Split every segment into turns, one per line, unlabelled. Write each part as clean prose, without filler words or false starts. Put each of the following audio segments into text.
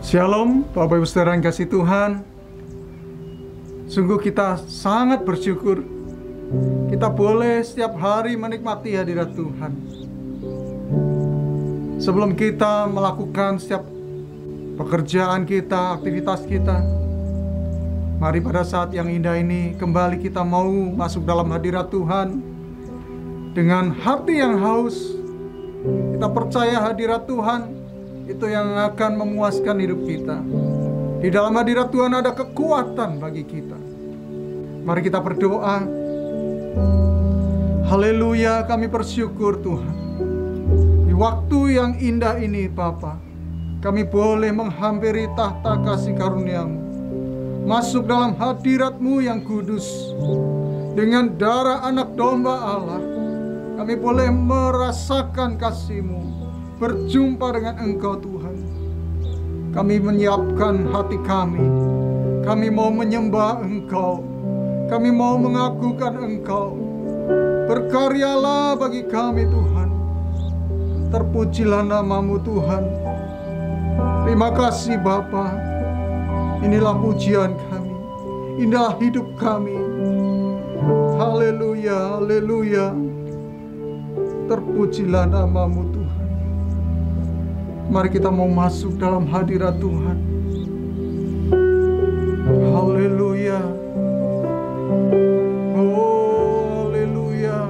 Shalom, Bapak Ibu Saudara yang kasih Tuhan. Sungguh kita sangat bersyukur kita boleh setiap hari menikmati hadirat Tuhan. Sebelum kita melakukan setiap pekerjaan kita, aktivitas kita, mari pada saat yang indah ini kembali kita mau masuk dalam hadirat Tuhan dengan hati yang haus. Kita percaya hadirat Tuhan itu yang akan memuaskan hidup kita. Di dalam hadirat Tuhan ada kekuatan bagi kita. Mari kita berdoa. Haleluya, kami bersyukur Tuhan. Di waktu yang indah ini Bapa, kami boleh menghampiri tahta kasih karunia-Mu, masuk dalam hadirat-Mu yang kudus. Dengan darah anak domba Allah, kami boleh merasakan kasih-Mu, berjumpa dengan Engkau Tuhan. Kami menyiapkan hati kami. Kami mau menyembah Engkau. Kami mau mengagukan Engkau. Berkaryalah bagi kami Tuhan. Terpujilah nama-Mu Tuhan. Terima kasih Bapa. Inilah pujian kami. Inilah hidup kami. Haleluya, haleluya. Terpujilah nama-Mu Tuhan. Mari kita mau masuk dalam hadirat Tuhan. Haleluya. Oh, haleluya.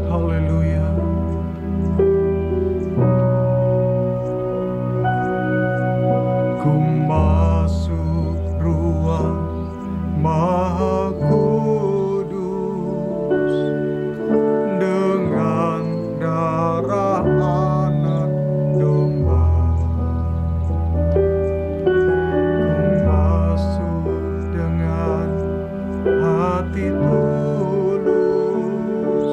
Haleluya. Ku masuk ruang Maha Kudus dengan darah anak domba. Ku masuk dengan hati tulus,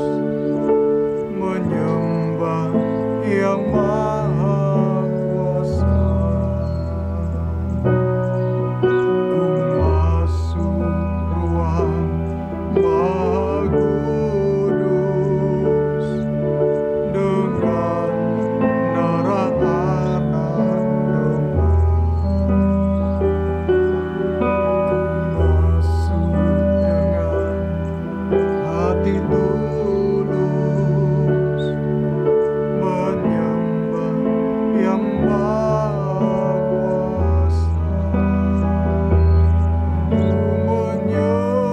menyembah yang maha kuasa. Ku masuk ruang Maha Kudus dengan darah anak domba. Ku masuk dengan hati tulus, menyembah yang maha kuasa. Ku menyembah-Mu,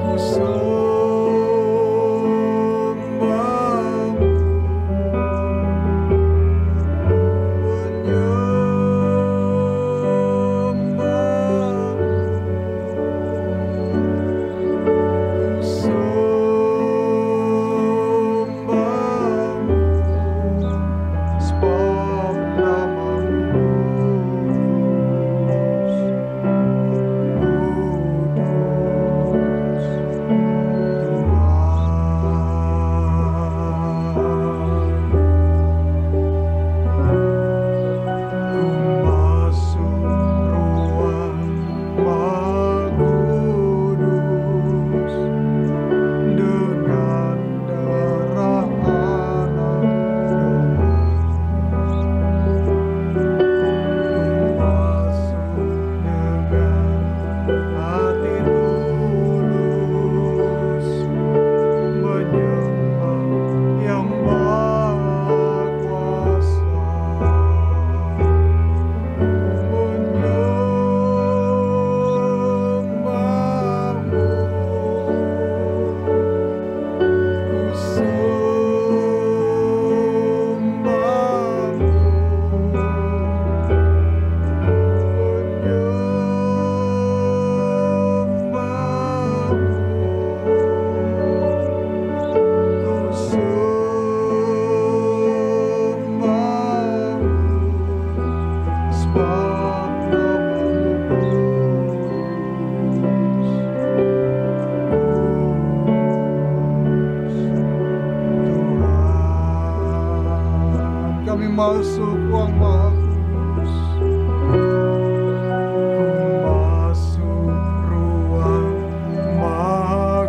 ku sembah-Mu, menyembah-Mu, ku sembah-Mu, sebab nama-Mu kudus, Ku masuk ruang Maha Kudus dengan darah anak domba. Ku masuk dengan hati tulus, menyembah yang maha kuasa. Menyembah-Mu, ku sembah-Mu, ku sembah-Mu, sebab nama-Mu Tuhan. Kami masuk ruang Maha Kudus. Ku masuk ruang Maha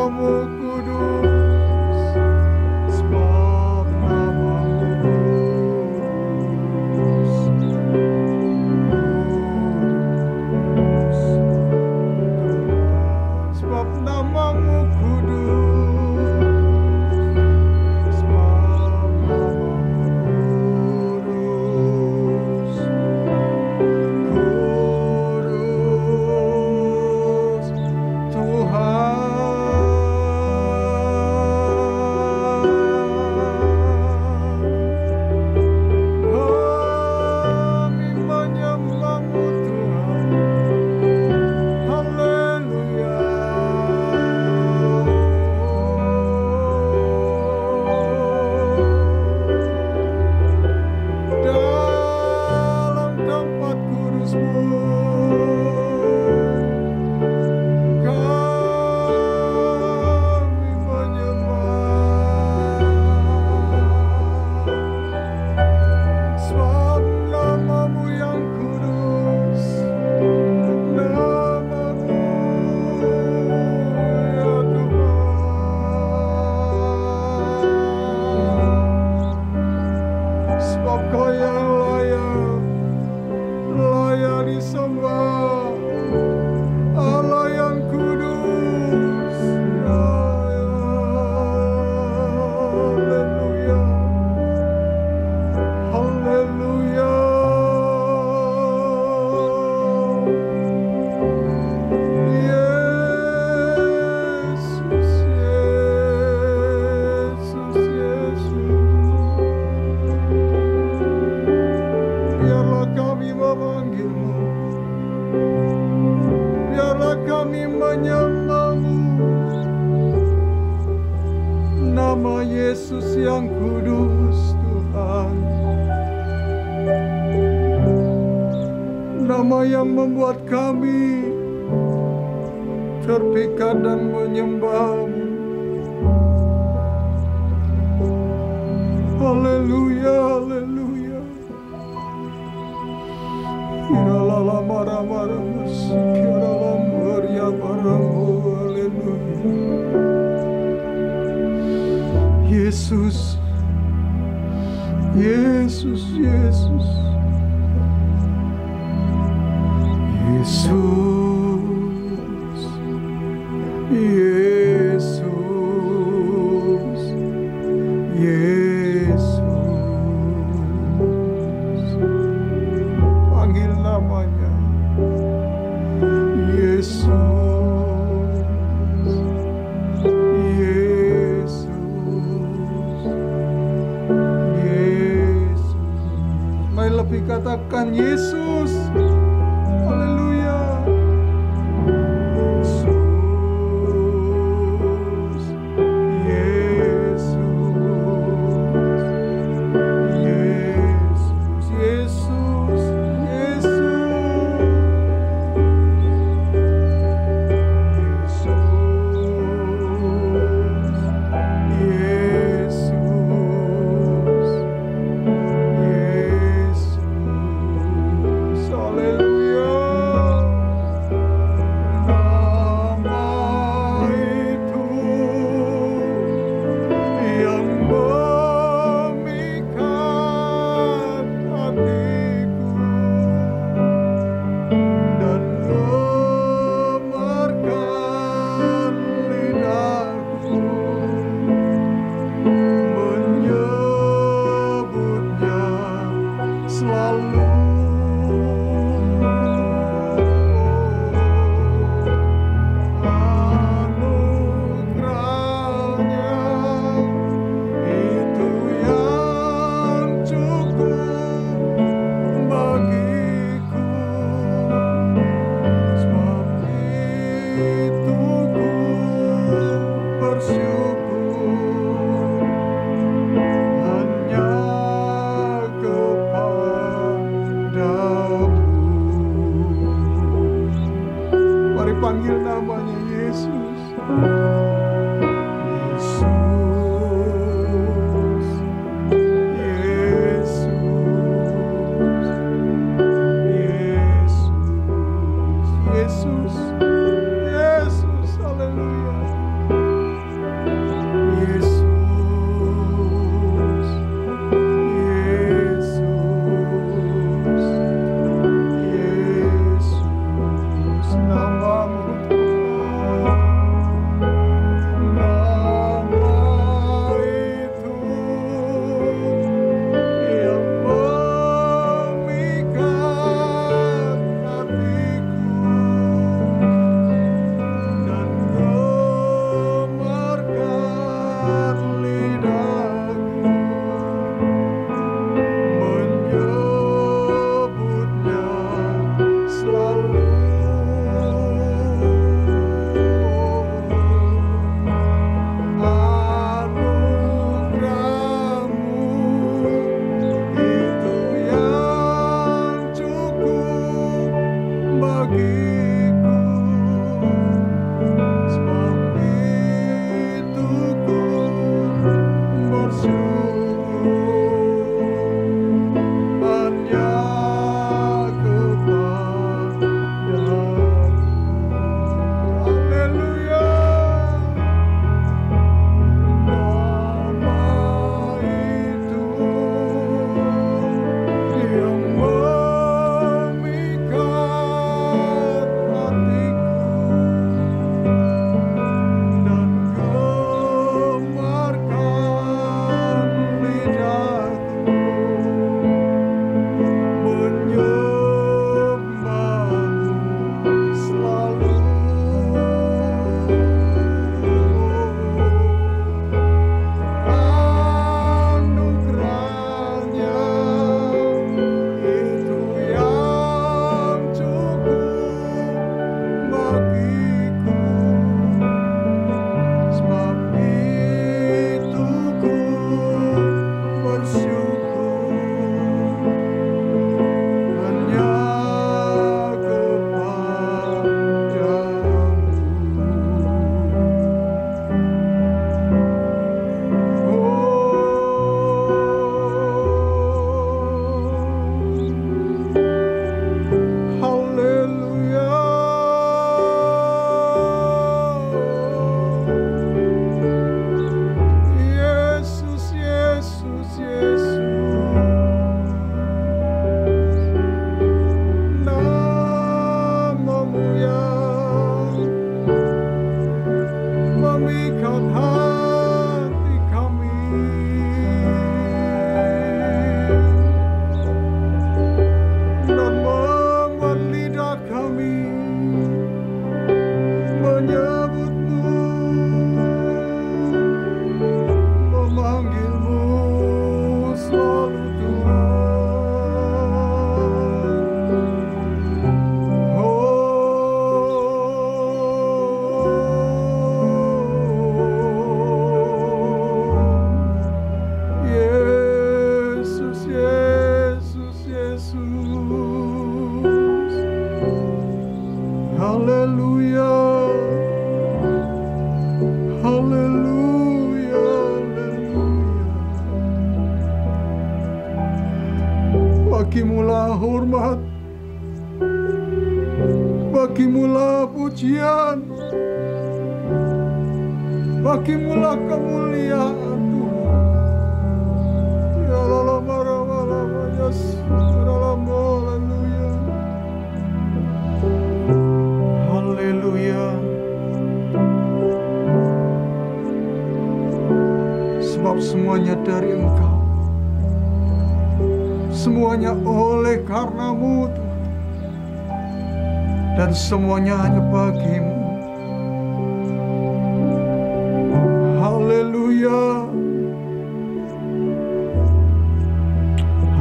namamu kudus, sebab namamu kudus, kudus, sebab namamu kudus, sebab namamu kudus, kudus, Tuhan. Kami menyembahmu Tuhan. Haleluya. Dalam tempat kudus-Mu kami menyembah, sebab namamu yang kudus, namamu ya Tuhan, sebab Kau yang layak disembah, Allah yang kudus. Haleluya, haleluya. Yesus, Yesus, Yesus. Biarlah kami memanggil-Mu, biarlah kami menyembah-Mu, nama Yesus yang kudus Tuhan, nama yang membuat kami terpikat dan menyembah-Mu. Haleluya, haleluya. Iralala mara-mara musik, iralala muria baramu, haleluya. Yesus, Yesus, Yesus, Yesus, Yesus, Yesus. Panggil namanya Yesus, Yesus, Yesus. Mari lebih katakan Yesus. Haleluya. Yesus, Yesus, Yesus, Yesus, Yesus, haleluya. Nama itu yang memikat hatiku dan gemarkan lidahku, menyebutnya selalu. Anugerahnya itu yang cukup bagiku, sebab itu ku bersyukur hanya kepadamu. Mari panggil namanya Yesus. Yesus, Yesus, Yesus, Yesus, haleluya. namamu Tuhan. Nama itu yang memikat hatiku dan gemarkan lidahku menyebutnya selalu. Anugerahmu itu yang cukup bagiku, sebab itu ku bersyukur hanya kepadamu. Haleluya. Nama itu yang memikat hatiku dan gemarkan lidahku menyembahmu selalu. Anugerahnya itu yang cukup bagiku, sebab itu ku bersyukur hanya kepadamu. Haleluya. Yesus, Yesus, Yesus, namamu yang memikat hati kami dan membuat lidah kami menyebutmu, memanggilmu selalu Tuhan. Yesus, Yesus, Yesus. Haleluya. Haleluya. Haleluya. Bagimulah hormat, bagimulah pujian, bagimulah kemuliaan Tuhan. Ya Allah, haleluya. Haleluya. Sebab semuanya dari Engkau, semuanya oleh karena-Mu Tuhan, dan semuanya hanya bagi-Mu. Haleluya.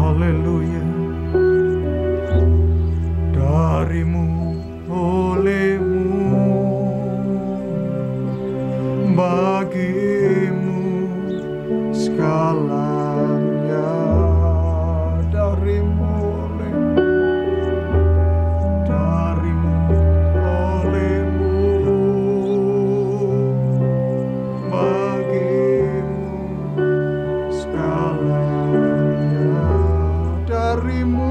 Haleluya. Dari-Mu, oleh-Mu, bagi-Mu segalanya. Dari-Mu, oleh-Mu, dari-Mu, oleh-Mu, bagi-Mu segalanya. Dari-Mu,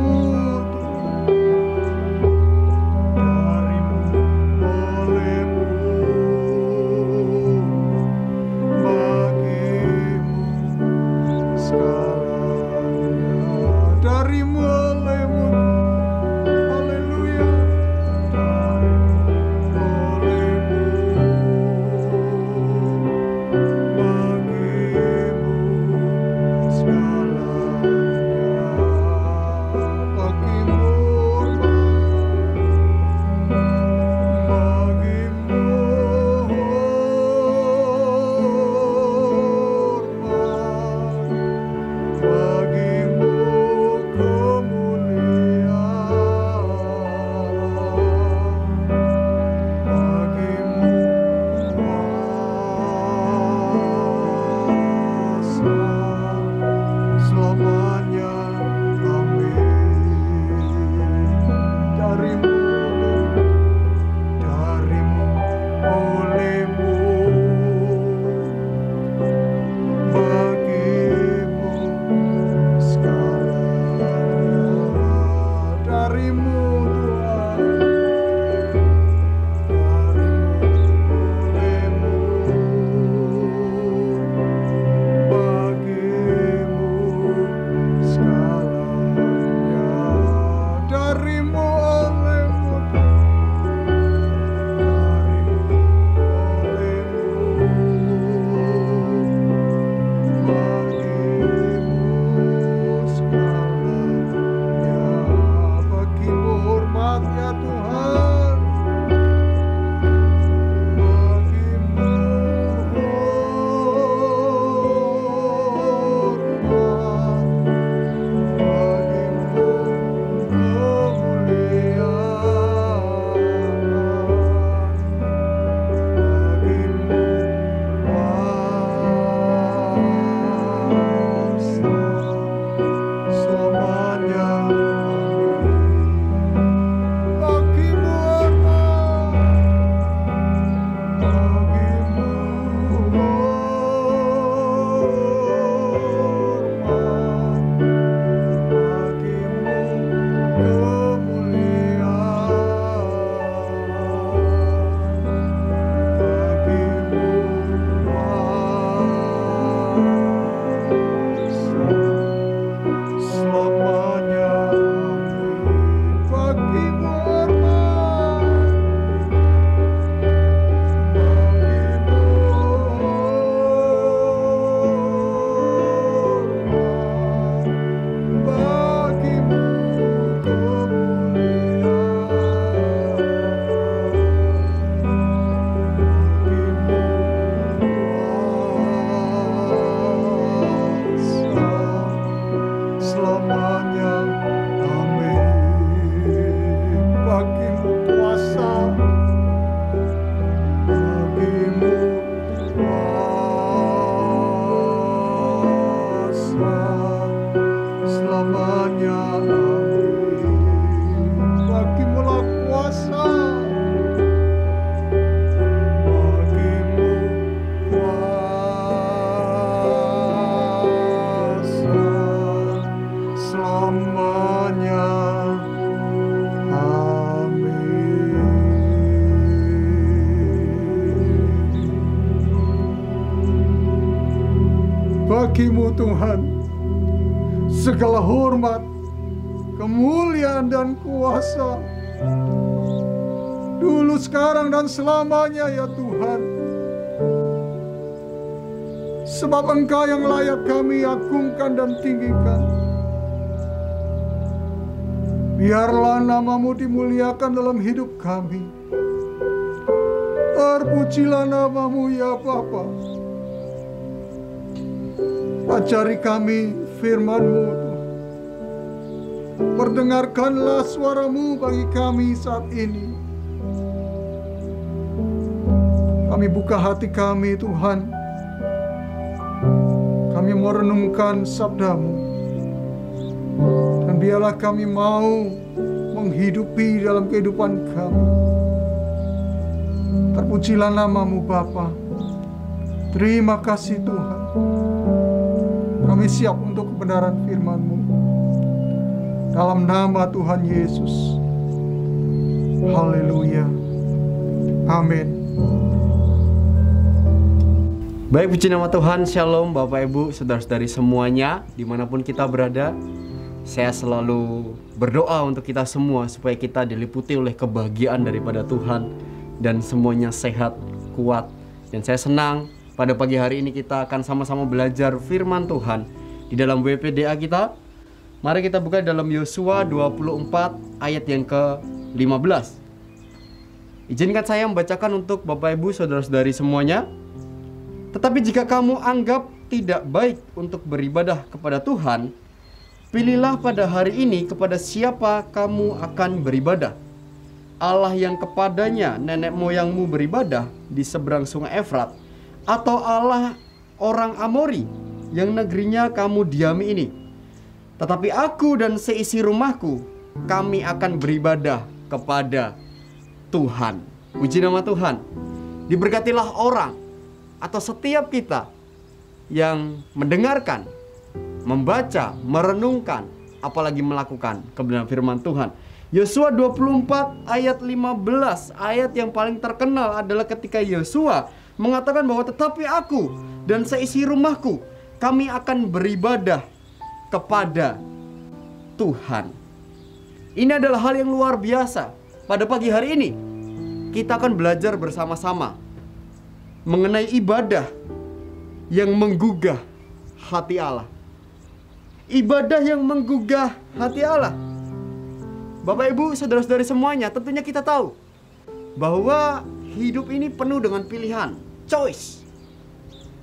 bagi-Mu Tuhan segala hormat, kemuliaan dan kuasa, dulu, sekarang, dan selamanya ya Tuhan. Sebab Engkau yang layak kami agungkan dan tinggikan. Biarlah nama-Mu dimuliakan dalam hidup kami. Terpujilah nama-Mu ya Bapa. Ajari kami firman-Mu Tuhan. Perdengarkanlah suara-Mu bagi kami saat ini. Kami buka hati kami Tuhan. Kami mau renungkan sabda-Mu. Dan biarlah kami mau menghidupi dalam kehidupan kami. Terpujilah nama-Mu Bapa. Terima kasih Tuhan. Kami siap untuk kebenaran firman-Mu. Dalam nama Tuhan Yesus. Haleluya. Amin.
Baik, puji nama Tuhan. Shalom Bapak Ibu, saudara-saudari semuanya, dimanapun kita berada. Saya selalu berdoa untuk kita semua supaya kita diliputi oleh kebahagiaan daripada Tuhan dan semuanya sehat, kuat. Dan saya senang pada pagi hari ini kita akan sama-sama belajar firman Tuhan di dalam WPDA kita. Mari kita buka dalam Yosua 24 ayat yang ke-15. Izinkan saya membacakan untuk Bapak Ibu, saudara-saudari semuanya. Tetapi jika kamu anggap tidak baik untuk beribadah kepada Tuhan, pilihlah pada hari ini kepada siapa kamu akan beribadah. Allah yang kepadanya nenek moyangmu beribadah di seberang sungai Efrat, atau Allah orang Amori yang negerinya kamu diami ini. Tetapi aku dan seisi rumahku, kami akan beribadah kepada Tuhan. Puji nama Tuhan. Diberkatilah orang atau setiap kita yang mendengarkan, membaca, merenungkan, apalagi melakukan kebenaran firman Tuhan. Yosua 24 ayat 15, ayat yang paling terkenal adalah ketika Yosua mengatakan bahwa tetapi aku dan seisi rumahku, kami akan beribadah kepada Tuhan. Ini adalah hal yang luar biasa. Pada pagi hari ini kita akan belajar bersama-sama mengenai ibadah yang menggugah hati Allah. Ibadah yang menggugah hati Allah. Bapak Ibu, saudara-saudari semuanya, tentunya kita tahu bahwa hidup ini penuh dengan pilihan, choice.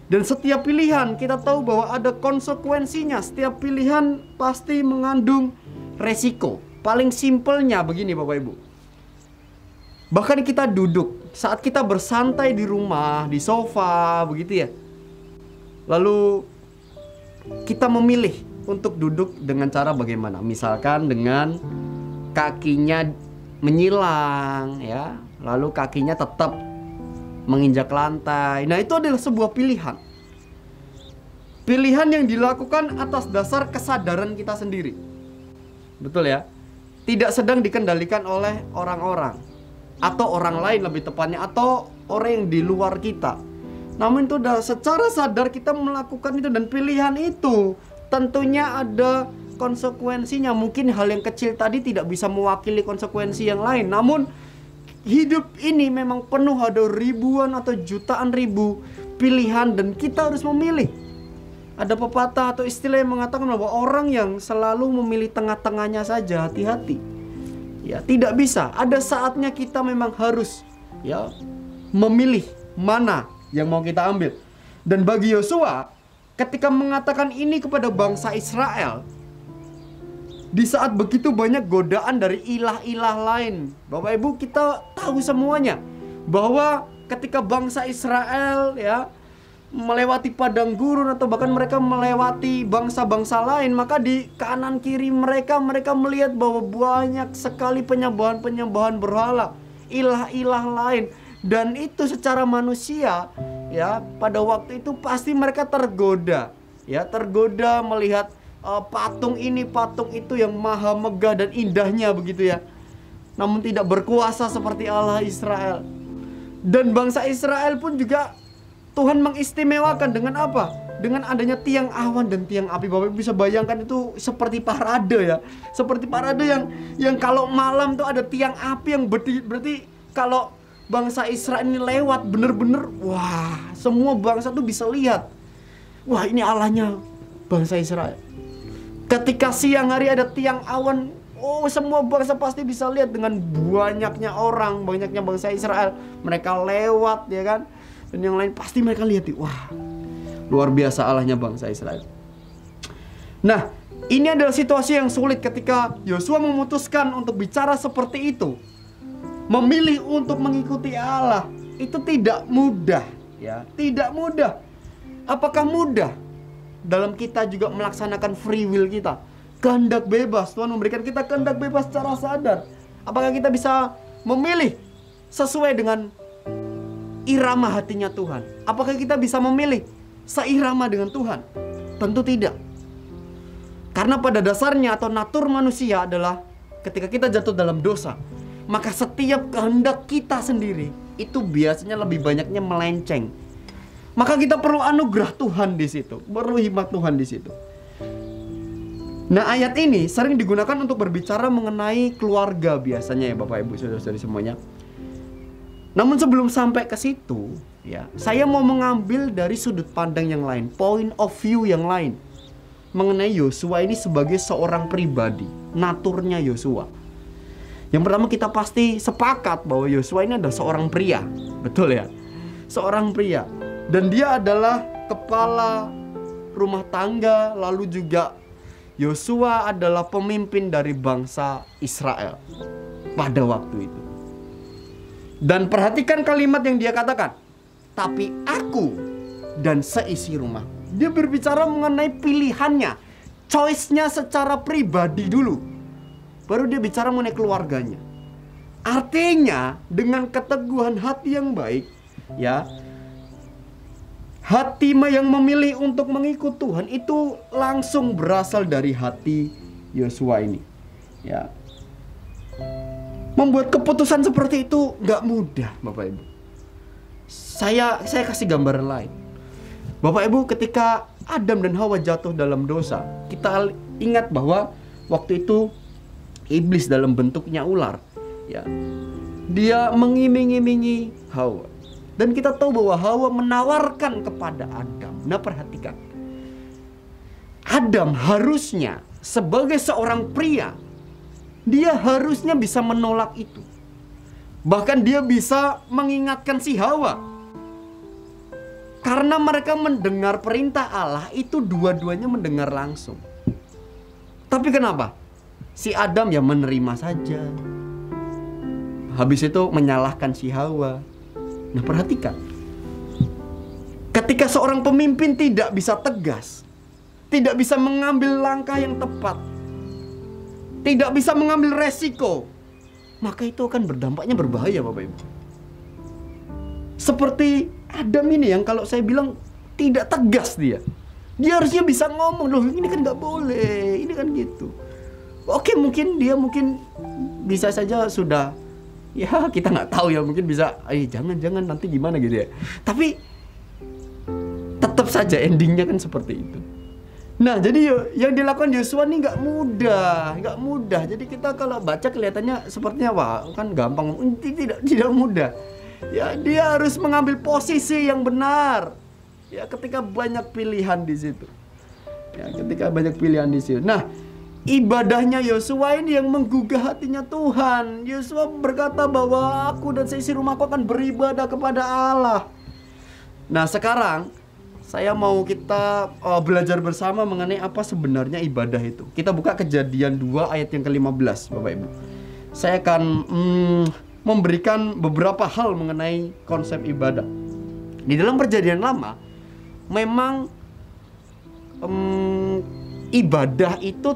Dan setiap pilihan kita tahu bahwa ada konsekuensinya. Setiap pilihan pasti mengandung resiko. Paling simpelnya begini Bapak Ibu. Bahkan kita duduk, saat kita bersantai di rumah, di sofa, begitu ya. Lalu kita memilih untuk duduk dengan cara bagaimana? Misalkan dengan kakinya menyilang ya, lalu kakinya tetap menginjak lantai. Nah, itu adalah sebuah pilihan. Pilihan yang dilakukan atas dasar kesadaran kita sendiri. Betul ya? Tidak sedang dikendalikan oleh orang-orang atau orang lain lebih tepatnya, atau orang yang di luar kita. Namun itu udah secara sadar kita melakukan itu, dan pilihan itu tentunya ada konsekuensinya. Mungkin hal yang kecil tadi tidak bisa mewakili konsekuensi yang lain, namun hidup ini memang penuh ada ribuan atau jutaan ribu pilihan dan kita harus memilih. Ada pepatah atau istilah yang mengatakan bahwa orang yang selalu memilih tengah-tengahnya saja hati-hati. Ya, tidak bisa. Ada saatnya kita memang harus ya memilih mana yang mau kita ambil. Dan bagi Yosua, ketika mengatakan ini kepada bangsa Israel, di saat begitu banyak godaan dari ilah-ilah lain, Bapak Ibu, kita tahu semuanya bahwa ketika bangsa Israel ya melewati padang gurun atau bahkan mereka melewati bangsa-bangsa lain, maka di kanan kiri mereka melihat bahwa banyak sekali penyembahan-penyembahan berhala, ilah-ilah lain. Dan itu secara manusia ya, pada waktu itu pasti mereka tergoda ya, tergoda melihat patung ini, patung itu yang maha megah dan indahnya begitu ya, namun tidak berkuasa seperti Allah Israel. Dan bangsa Israel pun juga Tuhan mengistimewakan dengan apa? dengan adanya tiang awan dan tiang api. Bapak Ibu bisa bayangkan itu seperti parade ya. Seperti parade yang kalau malam tuh ada tiang api yang berarti kalau bangsa Israel ini lewat bener-bener, wah, semua bangsa tuh bisa lihat. Wah, ini Allahnya bangsa Israel. Ketika siang hari ada tiang awan, oh, semua bangsa pasti bisa lihat dengan banyaknya orang, banyaknya bangsa Israel. Mereka lewat, ya kan? Dan yang lain pasti mereka lihat, wah, luar biasa Allahnya bangsa Israel. Nah, ini adalah situasi yang sulit ketika Yosua memutuskan untuk bicara seperti itu. Memilih untuk mengikuti Allah itu tidak mudah, ya, tidak mudah. Apakah mudah dalam kita juga melaksanakan free will kita? Kehendak bebas, Tuhan memberikan kita kehendak bebas secara sadar. Apakah kita bisa memilih sesuai dengan irama hatinya Tuhan? Apakah kita bisa memilih seirama dengan Tuhan? Tentu tidak. Karena pada dasarnya atau natur manusia adalah ketika kita jatuh dalam dosa, maka setiap kehendak kita sendiri itu biasanya lebih banyaknya melenceng. Maka kita perlu anugerah Tuhan di situ, perlu hikmat Tuhan di situ. Nah, ayat ini sering digunakan untuk berbicara mengenai keluarga biasanya ya Bapak Ibu Saudara-saudari semuanya. Namun sebelum sampai ke situ, ya, saya mau mengambil dari sudut pandang yang lain, point of view yang lain mengenai Yosua ini sebagai seorang pribadi, naturnya Yosua. Yang pertama, kita pasti sepakat bahwa Yosua ini adalah seorang pria. Betul ya? Seorang pria. Dan dia adalah kepala rumah tangga. Lalu juga Yosua adalah pemimpin dari bangsa Israel pada waktu itu. Dan perhatikan kalimat yang dia katakan, tapi aku dan seisi rumah. Dia berbicara mengenai pilihannya, choice-nya secara pribadi dulu. Baru dia bicara mengenai keluarganya. Artinya dengan keteguhan hati yang baik, ya, hati yang memilih untuk mengikut Tuhan itu langsung berasal dari hati Yosua ini, ya. Membuat keputusan seperti itu gak mudah, Bapak Ibu. Saya kasih gambaran lain. Bapak Ibu, ketika Adam dan Hawa jatuh dalam dosa, kita ingat bahwa waktu itu iblis dalam bentuknya ular, ya, dia mengiming-imingi Hawa. Dan kita tahu bahwa Hawa menawarkan kepada Adam. Nah, perhatikan, Adam harusnya sebagai seorang pria, dia harusnya bisa menolak itu. Bahkan dia bisa mengingatkan si Hawa. Karena mereka mendengar perintah Allah itu dua-duanya mendengar langsung. Tapi kenapa? Si Adam ya menerima saja. Habis itu menyalahkan si Hawa. Nah, perhatikan. Ketika seorang pemimpin tidak bisa tegas, tidak bisa mengambil langkah yang tepat, tidak bisa mengambil resiko, maka itu akan berdampaknya berbahaya, Bapak Ibu. Seperti Adam ini yang kalau saya bilang tidak tegas dia. Dia harusnya bisa ngomong, loh ini kan gak boleh, ini kan gitu. Oke, mungkin dia bisa saja sudah, ya kita nggak tahu ya, mungkin bisa, jangan nanti gimana gitu ya. Tapi tetap saja endingnya kan seperti itu. Nah, jadi yang dilakukan Yosua ini nggak mudah. Jadi kita kalau baca kelihatannya sepertinya wah kan gampang, tidak mudah. Ya, dia harus mengambil posisi yang benar. Ya, ketika banyak pilihan di situ. Nah, ibadahnya Yosua ini yang menggugah hatinya Tuhan. Yosua berkata bahwa aku dan seisi rumahku akan beribadah kepada Allah. Nah, sekarang saya mau kita belajar bersama mengenai apa sebenarnya ibadah itu. Kita buka Kejadian 2 ayat yang ke-15, Bapak Ibu. Saya akan memberikan beberapa hal mengenai konsep ibadah. Di dalam Perjanjian Lama, memang ibadah itu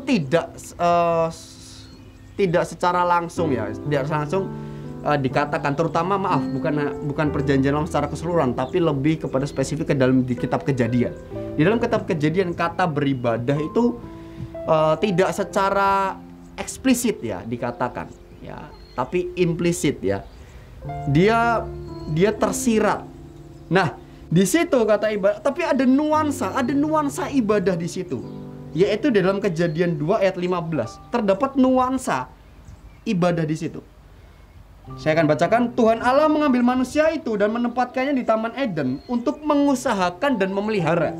tidak secara langsung ya, tidak langsung dikatakan, terutama bukan Perjanjian Lama secara keseluruhan, tapi lebih kepada spesifik di kitab Kejadian. Di dalam kitab Kejadian kata beribadah itu tidak secara eksplisit ya dikatakan ya, tapi implisit ya. Dia tersirat. Nah, Di situ kata ibadah, tapi ada nuansa ibadah di situ. Yaitu dalam Kejadian 2 ayat 15. Terdapat nuansa ibadah di situ. Saya akan bacakan. Tuhan Allah mengambil manusia itu dan menempatkannya di Taman Eden untuk mengusahakan dan memelihara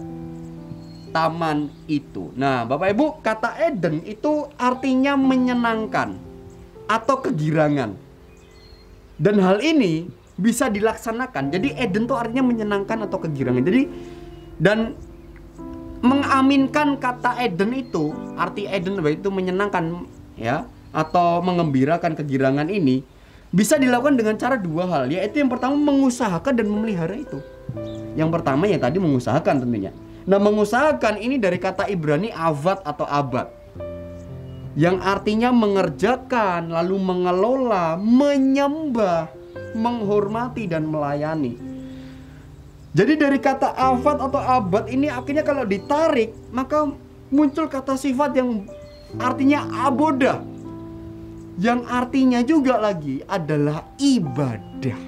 taman itu. Nah, Bapak Ibu, kata Eden itu artinya menyenangkan atau kegirangan. Dan hal ini bisa dilaksanakan. Jadi Eden itu artinya menyenangkan atau kegirangan. Jadi dan mengaminkan kata Eden itu, arti Eden itu menyenangkan ya atau mengembirakan, kegirangan ini bisa dilakukan dengan cara dua hal, yaitu yang pertama mengusahakan dan memelihara itu. Yang pertama ya tadi mengusahakan tentunya. Nah, mengusahakan ini dari kata Ibrani avad atau abad, yang artinya mengerjakan, lalu mengelola, menyembah, menghormati dan melayani. Jadi dari kata avad atau abad ini akhirnya kalau ditarik, maka muncul kata sifat yang artinya abodah, yang artinya juga lagi adalah ibadah.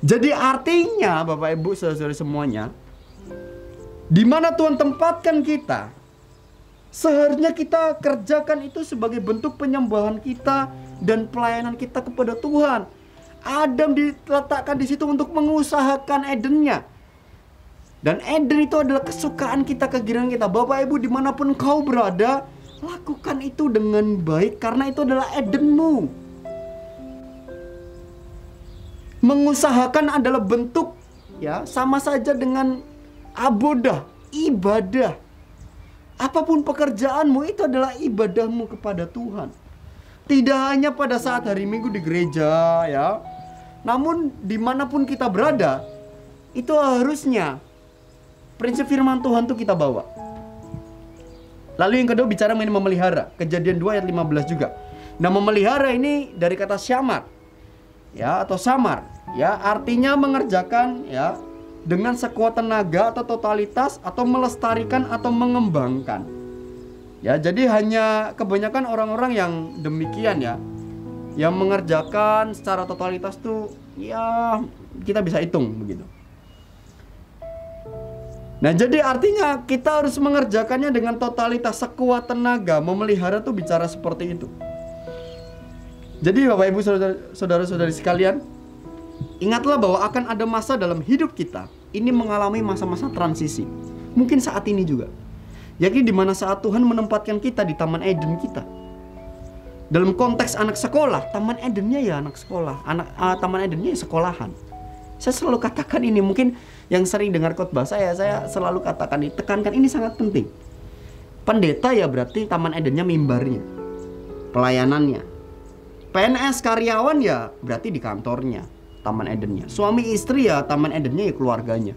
Jadi artinya Bapak Ibu saudara semuanya, di mana Tuhan tempatkan kita, seharusnya kita kerjakan itu sebagai bentuk penyembahan kita dan pelayanan kita kepada Tuhan. Adam diletakkan di situ untuk mengusahakan Edennya. Dan Eden itu adalah kesukaan kita, kegirangan kita. Bapak Ibu dimanapun kau berada, lakukan itu dengan baik karena itu adalah Edenmu. Mengusahakan adalah bentuk ya sama saja dengan abodah, ibadah. Apapun pekerjaanmu itu adalah ibadahmu kepada Tuhan. Tidak hanya pada saat hari Minggu di gereja ya, namun dimanapun kita berada, itu harusnya prinsip firman Tuhan itu kita bawa. Lalu yang kedua bicara mengenai memelihara, Kejadian 2 ayat 15 juga. Nah, memelihara ini dari kata syamar ya atau samar ya, artinya mengerjakan ya dengan sekuat tenaga atau totalitas, atau melestarikan atau mengembangkan. Ya, jadi hanya kebanyakan orang-orang yang demikian ya, yang mengerjakan secara totalitas tuh ya kita bisa hitung begitu. Nah, jadi artinya kita harus mengerjakannya dengan totalitas, sekuat tenaga. Memelihara tuh bicara seperti itu. Jadi Bapak Ibu saudara-saudari sekalian, ingatlah bahwa akan ada masa dalam hidup kita ini mengalami masa-masa transisi. Mungkin saat ini juga, yakni di mana saat Tuhan menempatkan kita di Taman Eden kita. Dalam konteks anak sekolah, Taman Edennya ya anak sekolah, Taman Edennya ya sekolahan. Saya selalu katakan ini, mungkin yang sering dengar khotbah saya selalu katakan, tekankan ini sangat penting. Pendeta ya berarti Taman Edennya mimbarnya, pelayanannya. PNS karyawan ya berarti di kantornya, Taman Edennya. Suami istri ya Taman Edennya ya keluarganya.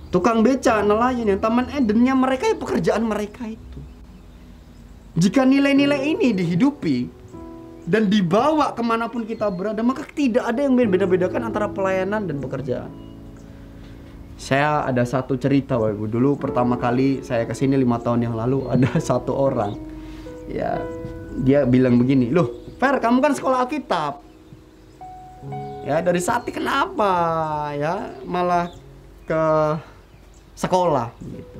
Tukang beca, nelayan yang Taman Edennya mereka ya pekerjaan mereka itu. Jika nilai-nilai ini dihidupi dan dibawa kemanapun kita berada, maka tidak ada yang beda-bedakan antara pelayanan dan pekerjaan. Saya ada satu cerita Bapak Ibu. Dulu pertama kali saya kesini 5 tahun yang lalu, ada satu orang ya, dia bilang begini, "Loh Fer, kamu kan sekolah Alkitab ya, dari Sati kenapa ya malah ke sekolah gitu?"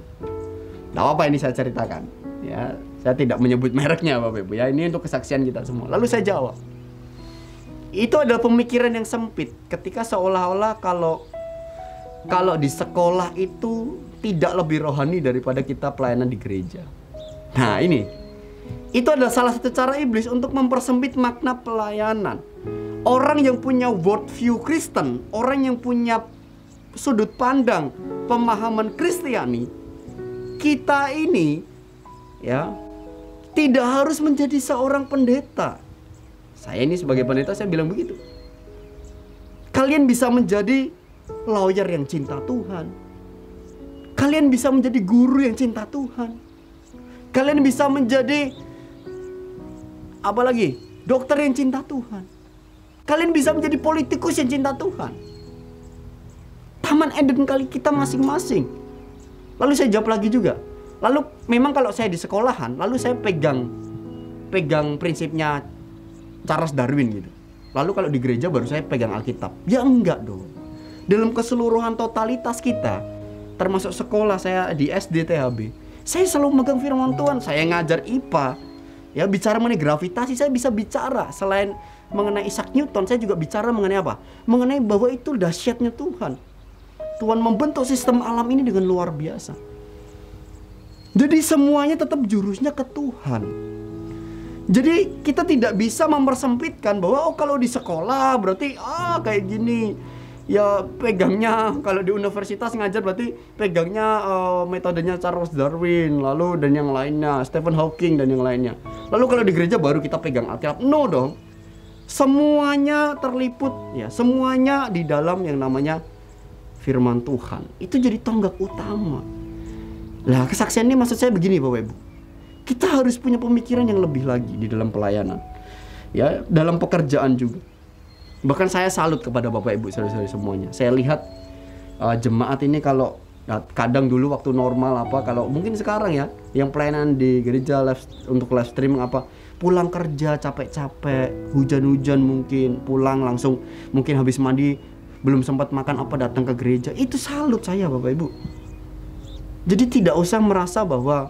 Nah, apa ini saya ceritakan ya, saya tidak menyebut mereknya Bapak Ibu ya, ini untuk kesaksian kita semua. Lalu saya jawab, itu adalah pemikiran yang sempit ketika seolah-olah kalau di sekolah itu tidak lebih rohani daripada kita pelayanan di gereja. Nah, itu adalah salah satu cara iblis untuk mempersempit makna pelayanan. Orang yang punya worldview Kristen, orang yang punya sudut pandang pemahaman Kristiani, kita ini ya tidak harus menjadi seorang pendeta. Saya ini sebagai pendeta saya bilang begitu. Kalian bisa menjadi lawyer yang cinta Tuhan. Kalian bisa menjadi guru yang cinta Tuhan. Kalian bisa menjadi apalagi dokter yang cinta Tuhan. Kalian bisa menjadi politikus yang cinta Tuhan. Taman Eden kali kita masing-masing. Lalu saya jawab lagi juga. Lalu memang kalau saya di sekolahan, lalu saya pegang prinsipnya Charles Darwin gitu. Lalu kalau di gereja baru saya pegang Alkitab. Ya enggak dong. dalam keseluruhan totalitas kita, termasuk sekolah saya di SD THB, saya selalu megang firman Tuhan. Saya ngajar IPA, ya, bicara mengenai gravitasi, saya bisa bicara. Selain mengenai Isaac Newton, saya juga bicara mengenai apa? Mengenai bahwa itu dahsyatnya Tuhan. Tuhan membentuk sistem alam ini dengan luar biasa. Jadi semuanya tetap jurusnya ke Tuhan. Jadi kita tidak bisa mempersempitkan bahwa kalau di sekolah berarti kayak gini. Ya pegangnya, kalau di universitas ngajar berarti pegangnya metodenya Charles Darwin, lalu dan yang lainnya, Stephen Hawking dan yang lainnya. Lalu kalau di gereja baru kita pegang Alkitab. No dong. Semuanya terliput, ya, semuanya di dalam yang namanya firman Tuhan. Itu jadi tonggak utama. Nah, kesaksian ini maksud saya begini Bapak Ibu. Kita harus punya pemikiran yang lebih lagi di dalam pelayanan. Ya, dalam pekerjaan juga. Bahkan saya salut kepada Bapak Ibu saudara-saudari semuanya. Saya lihat jemaat ini kalau kadang dulu waktu normal kalau mungkin sekarang ya, yang pelayanan di gereja untuk live streaming pulang kerja capek-capek, hujan-hujan mungkin, pulang langsung mungkin habis mandi, belum sempat makan datang ke gereja. Itu salut saya Bapak Ibu. Jadi tidak usah merasa bahwa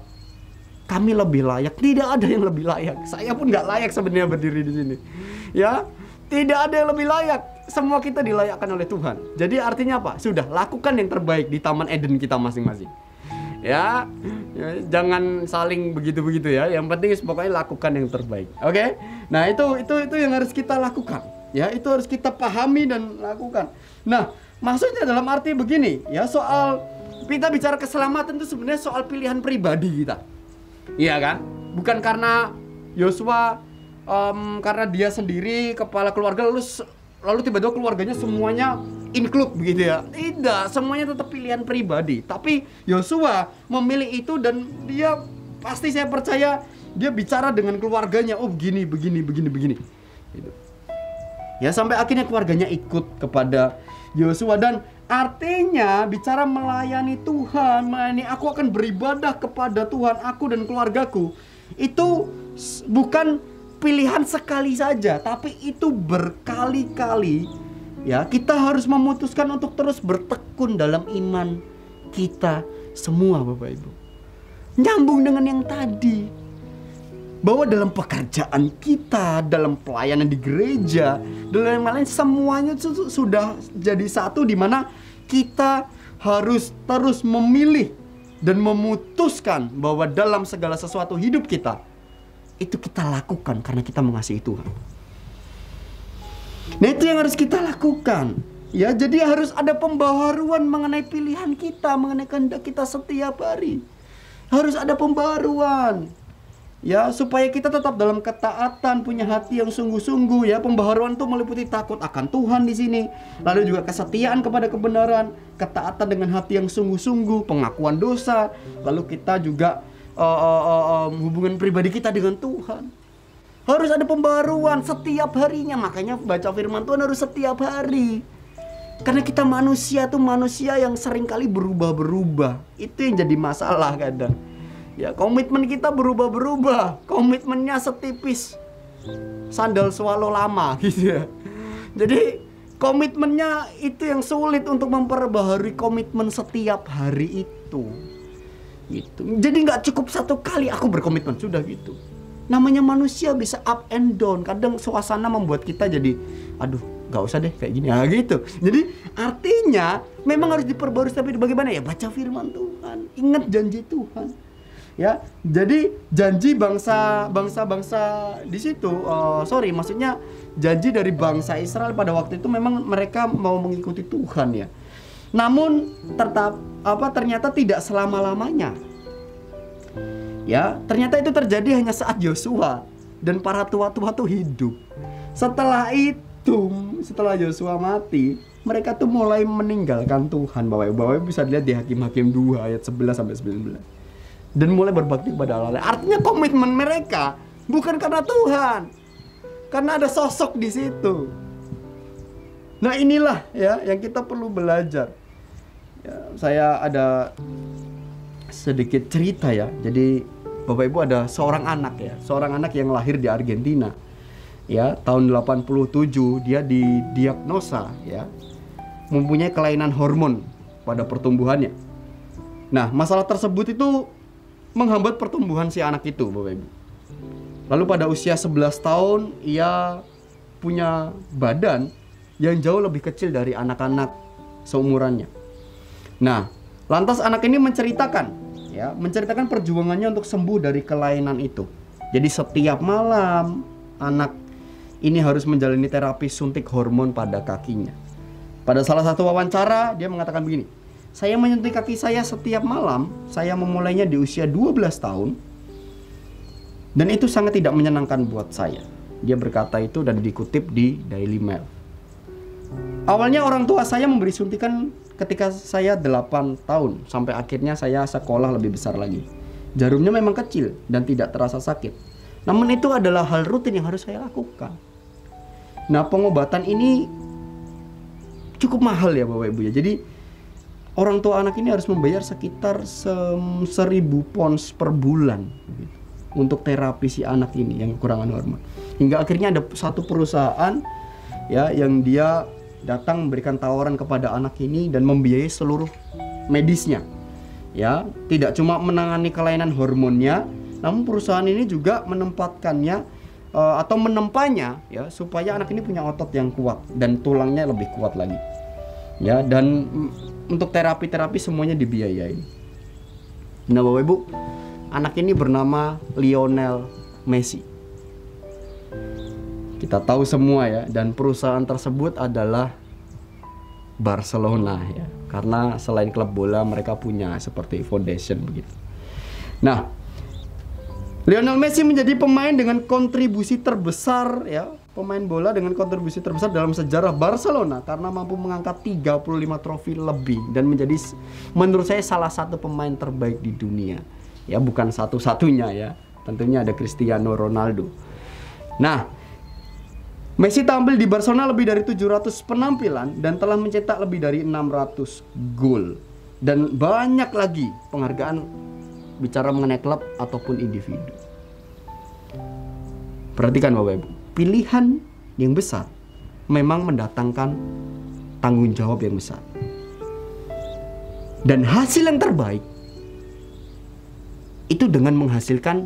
kami lebih layak. Tidak ada yang lebih layak. Saya pun nggak layak sebenarnya berdiri di sini. Ya, tidak ada yang lebih layak. Semua kita dilayakkan oleh Tuhan. Jadi artinya apa? Sudah, lakukan yang terbaik di Taman Eden kita masing-masing. Ya, jangan saling begitu-begitu ya. Yang penting pokoknya lakukan yang terbaik. Oke? Nah, itu yang harus kita lakukan. Ya, itu harus kita pahami dan lakukan. Nah, maksudnya dalam arti begini, ya, soal kita bicara keselamatan itu sebenarnya soal pilihan pribadi kita. Iya kan? Bukan karena Yosua karena dia sendiri kepala keluarga lalu tiba-tiba keluarganya semuanya include begitu ya. Tidak, semuanya tetap pilihan pribadi. Tapi Yosua memilih itu dan dia pasti, saya percaya dia bicara dengan keluarganya, begini gitu. Ya, sampai akhirnya keluarganya ikut kepada Yosua. Dan artinya bicara melayani Tuhan, melayani aku akan beribadah kepada Tuhan, aku dan keluargaku, itu bukan pilihan sekali saja, tapi itu berkali-kali. Ya, kita harus memutuskan untuk terus bertekun dalam iman kita semua Bapak Ibu. Nyambung dengan yang tadi, bahwa dalam pekerjaan kita, dalam pelayanan di gereja, dalam yang lain, semuanya sudah jadi satu, di mana kita harus terus memilih dan memutuskan bahwa dalam segala sesuatu hidup kita, itu kita lakukan karena kita mengasihi Tuhan. Nah, itu yang harus kita lakukan. Ya, jadi harus ada pembaharuan mengenai pilihan kita, mengenai kehendak kita setiap hari. Harus ada pembaharuan. Ya, supaya kita tetap dalam ketaatan, punya hati yang sungguh-sungguh. Ya, pembaharuan itu meliputi takut akan Tuhan di sini, lalu juga kesetiaan kepada kebenaran, ketaatan dengan hati yang sungguh-sungguh, pengakuan dosa, lalu kita juga hubungan pribadi kita dengan Tuhan. Harus ada pembaharuan setiap harinya. Makanya baca firman Tuhan harus setiap hari. Karena kita manusia yang seringkali berubah-berubah. Itu yang jadi masalah kadang. Ya, komitmen kita berubah-berubah. Komitmennya setipis sandal swallow lama gitu ya. Jadi komitmennya itu yang sulit untuk memperbaharui komitmen setiap hari itu. Gitu. Jadi nggak cukup satu kali aku berkomitmen sudah gitu. Namanya manusia bisa up and down. Kadang suasana membuat kita jadi, aduh, nggak usah deh kayak gini. Nah, gitu. Jadi artinya memang harus diperbarui, tapi bagaimana ya? Baca firman Tuhan, ingat janji Tuhan. Ya, jadi janji bangsa di situ, maksudnya janji dari bangsa Israel pada waktu itu memang mereka mau mengikuti Tuhan ya. Namun ternyata tidak selama-lamanya. Ya, ternyata itu terjadi hanya saat Yosua dan para tua-tua tuh hidup. Setelah Yosua mati, mereka tuh mulai meninggalkan Tuhan. Bapak Ibu bisa lihat di Hakim-Hakim 2 ayat 11 sampai 19. Dan mulai berbakti kepada Allah. Artinya komitmen mereka bukan karena Tuhan, karena ada sosok di situ. Nah, inilah ya yang kita perlu belajar. Ya, saya ada sedikit cerita ya. Jadi Bapak Ibu ada seorang anak yang lahir di Argentina. Ya, tahun 87 dia didiagnosa ya mempunyai kelainan hormon pada pertumbuhannya. Nah, masalah tersebut itu menghambat pertumbuhan si anak itu, Bapak Ibu. Lalu pada usia 11 tahun ia punya badan yang jauh lebih kecil dari anak-anak seumurannya. Nah, lantas anak ini menceritakan perjuangannya untuk sembuh dari kelainan itu. Jadi setiap malam anak ini harus menjalani terapi suntik hormon pada kakinya. Pada salah satu wawancara dia mengatakan begini, "Saya menyuntik kaki saya setiap malam, saya memulainya di usia 12 tahun. Dan itu sangat tidak menyenangkan buat saya." Dia berkata itu dan dikutip di Daily Mail. "Awalnya orang tua saya memberi suntikan ketika saya 8 tahun, sampai akhirnya saya sekolah lebih besar lagi. Jarumnya memang kecil dan tidak terasa sakit. Namun itu adalah hal rutin yang harus saya lakukan." Nah, pengobatan ini cukup mahal ya Bapak Ibu ya. Jadi orang tua anak ini harus membayar sekitar 1.000 pounds per bulan untuk terapi si anak ini yang kekurangan hormon. Hingga akhirnya ada satu perusahaan ya yang dia datang memberikan tawaran kepada anak ini dan membiayai seluruh medisnya. Ya, tidak cuma menangani kelainan hormonnya, namun perusahaan ini juga menempatkannya atau menempanya ya supaya anak ini punya otot yang kuat dan tulangnya lebih kuat lagi. Ya, dan untuk terapi-terapi semuanya dibiayai. Nah, Bapak Ibu, anak ini bernama Lionel Messi. Kita tahu semua ya, dan perusahaan tersebut adalah Barcelona ya. Karena selain klub bola mereka punya seperti foundation begitu. Nah, Lionel Messi menjadi pemain dengan kontribusi terbesar ya, pemain bola dengan kontribusi terbesar dalam sejarah Barcelona karena mampu mengangkat 35 trofi lebih dan menjadi menurut saya salah satu pemain terbaik di dunia. Ya, bukan satu-satunya ya. Tentunya ada Cristiano Ronaldo. Nah, Messi tampil di Barcelona lebih dari 700 penampilan dan telah mencetak lebih dari 600 gol. Dan banyak lagi penghargaan bicara mengenai klub ataupun individu. Perhatikan Bapak Ibu, pilihan yang besar memang mendatangkan tanggung jawab yang besar. Dan hasil yang terbaik itu dengan menghasilkan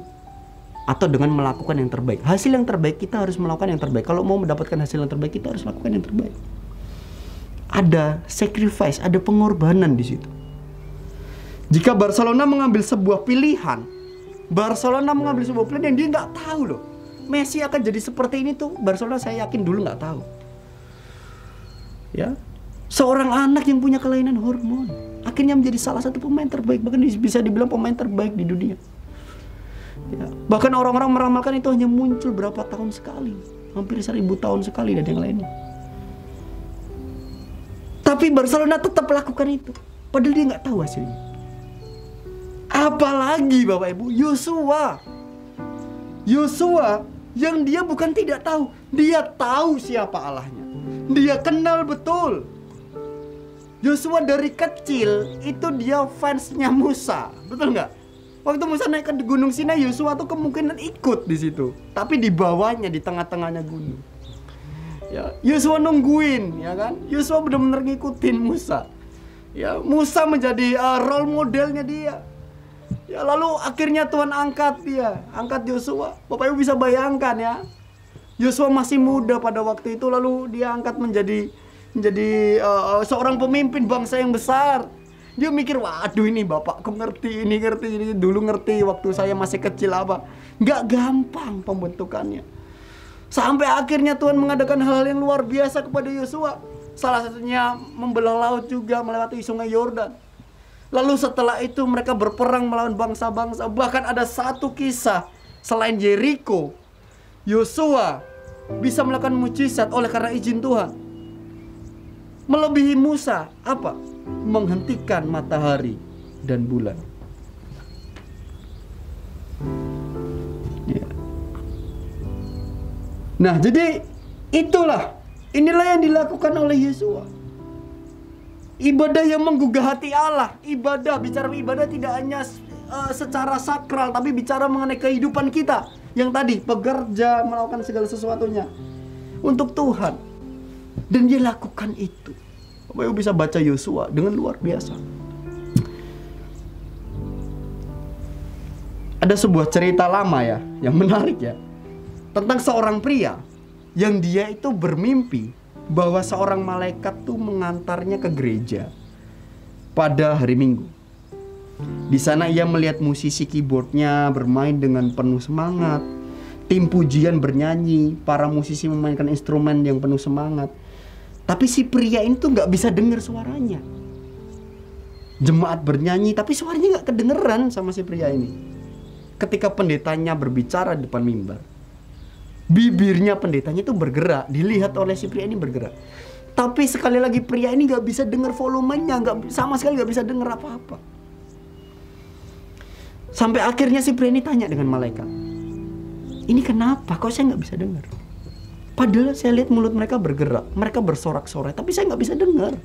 atau dengan melakukan yang terbaik. Hasil yang terbaik kita harus melakukan yang terbaik. Kalau mau mendapatkan hasil yang terbaik kita harus lakukan yang terbaik. Ada sacrifice, ada pengorbanan di situ. Jika Barcelona mengambil sebuah pilihan, yang dia nggak tahu loh, Messi akan jadi seperti ini tuh. Barcelona saya yakin dulu nggak tahu. Ya, seorang anak yang punya kelainan hormon akhirnya menjadi salah satu pemain terbaik, bahkan bisa dibilang pemain terbaik di dunia. Ya, bahkan orang-orang meramalkan itu hanya muncul berapa tahun sekali, hampir 1.000 tahun sekali dan yang lainnya. Tapi Barcelona tetap lakukan itu, padahal dia nggak tahu hasilnya. Apalagi Bapak Ibu, Yosua yang dia bukan tidak tahu, dia tahu siapa Allahnya, dia kenal betul. Yosua dari kecil itu dia fansnya Musa, betul nggak? Waktu Musa naik ke Gunung Sinai, Yosua tuh kemungkinan ikut di situ, tapi di bawahnya, di tengah-tengahnya gunung. Ya, Yosua nungguin, ya kan? Yosua benar-benar ngikutin Musa. Ya, Musa menjadi role modelnya dia. Ya, lalu akhirnya Tuhan angkat Yosua. Bapak Ibu bisa bayangkan ya. Yosua masih muda pada waktu itu, lalu dia angkat menjadi seorang pemimpin bangsa yang besar. Dia mikir, waduh ini bapakku ngerti ini, dulu ngerti waktu saya masih kecil apa. Nggak gampang pembentukannya. Sampai akhirnya Tuhan mengadakan hal-hal yang luar biasa kepada Yosua. Salah satunya membelah laut juga melewati sungai Yordan. Lalu setelah itu mereka berperang melawan bangsa-bangsa. Bahkan ada satu kisah selain Yeriko, Yosua bisa melakukan mujizat oleh karena izin Tuhan. Melebihi Musa, apa? Menghentikan matahari dan bulan. Ya. Nah, jadi inilah yang dilakukan oleh Yosua. Ibadah yang menggugah hati Allah. Bicara ibadah tidak hanya secara sakral, tapi bicara mengenai kehidupan kita. Yang tadi, bekerja, melakukan segala sesuatunya untuk Tuhan. Dan dia lakukan itu. Bapak Ibu bisa baca Yosua dengan luar biasa. Ada sebuah cerita lama ya, yang menarik ya, tentang seorang pria yang dia itu bermimpi bahwa seorang malaikat tuh mengantarnya ke gereja pada hari Minggu. Di sana ia melihat musisi keyboardnya bermain dengan penuh semangat, tim pujian bernyanyi, para musisi memainkan instrumen yang penuh semangat. Tapi si pria ini tuh nggak bisa dengar suaranya. Jemaat bernyanyi tapi suaranya nggak kedengeran sama si pria ini. Ketika pendetanya berbicara di depan mimbar, bibirnya pendetanya itu bergerak, dilihat oleh si pria ini bergerak. Tapi sekali lagi pria ini nggak bisa dengar volumenya, sama sekali nggak bisa dengar apa-apa. Sampai akhirnya si pria ini tanya dengan malaikat, ini kenapa kok saya nggak bisa dengar? Padahal saya lihat mulut mereka bergerak, mereka bersorak-sorai, tapi saya nggak bisa dengar.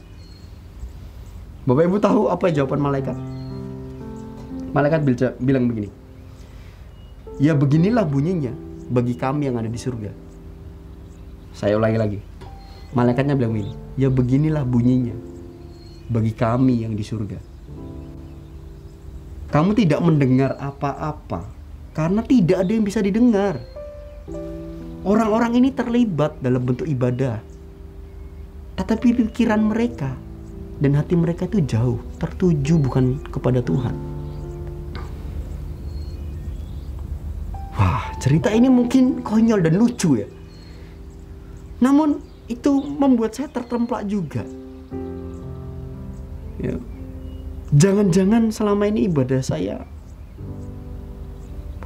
Bapak Ibu tahu apa jawaban malaikat? Malaikat bilang begini, ya beginilah bunyinya bagi kami yang ada di surga. Saya ulangi lagi. Malaikatnya bilang begini, ya beginilah bunyinya bagi kami yang di surga. Kamu tidak mendengar apa-apa karena tidak ada yang bisa didengar. Orang-orang ini terlibat dalam bentuk ibadah, tetapi pikiran mereka dan hati mereka itu jauh, tertuju bukan kepada Tuhan. Wah, cerita ini mungkin konyol dan lucu ya. Namun itu membuat saya tertemplak juga. Ya. Jangan-jangan selama ini ibadah saya,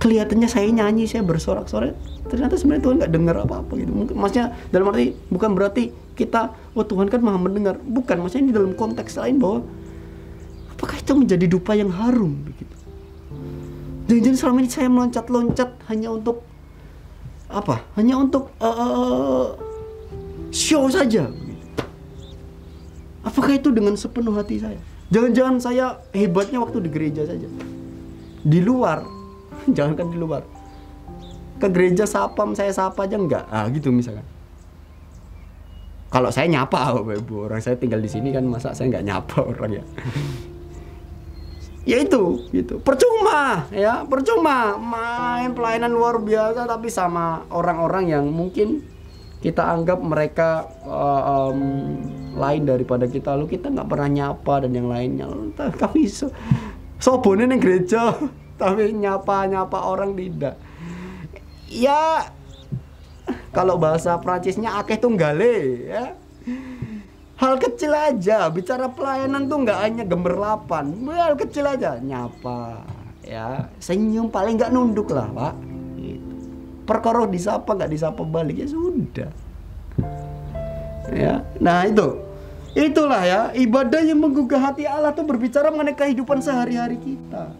kelihatannya saya nyanyi, saya bersorak-sorai, ternyata sebenarnya Tuhan nggak dengar apa-apa gitu. Mungkin maksudnya dalam arti bukan berarti kita, oh Tuhan kan maha mendengar. Bukan, maksudnya ini dalam konteks lain bahwa apakah itu menjadi dupa yang harum begitu. Jangan-jangan selama ini saya meloncat-loncat hanya untuk apa? Hanya untuk show saja. Apakah itu dengan sepenuh hati saya? Jangan-jangan saya hebatnya waktu di gereja saja. Di luar, jangankan di luar, ke gereja sapam saya sapa aja enggak. Gitu misalkan. Kalau saya nyapa, Bapak Ibu, orang saya tinggal di sini kan, masa saya nggak nyapa orang ya. Ya itu, gitu. Percuma main pelayanan luar biasa tapi sama orang-orang yang mungkin kita anggap mereka lain daripada kita, lalu kita nggak pernah nyapa dan yang lainnya. Kami sobone neng gereja tapi nyapa orang tidak. Ya kalau bahasa Prancisnya akeh tunggale ya. Hal kecil aja, bicara pelayanan tuh nggak hanya gemerlapan, hal kecil aja, nyapa, ya, senyum, paling nggak nunduk lah, Pak. Gitu. Perkara disapa nggak disapa balik ya sudah. Ya, nah itulah ya ibadah yang menggugah hati Allah tuh berbicara mengenai kehidupan sehari-hari kita.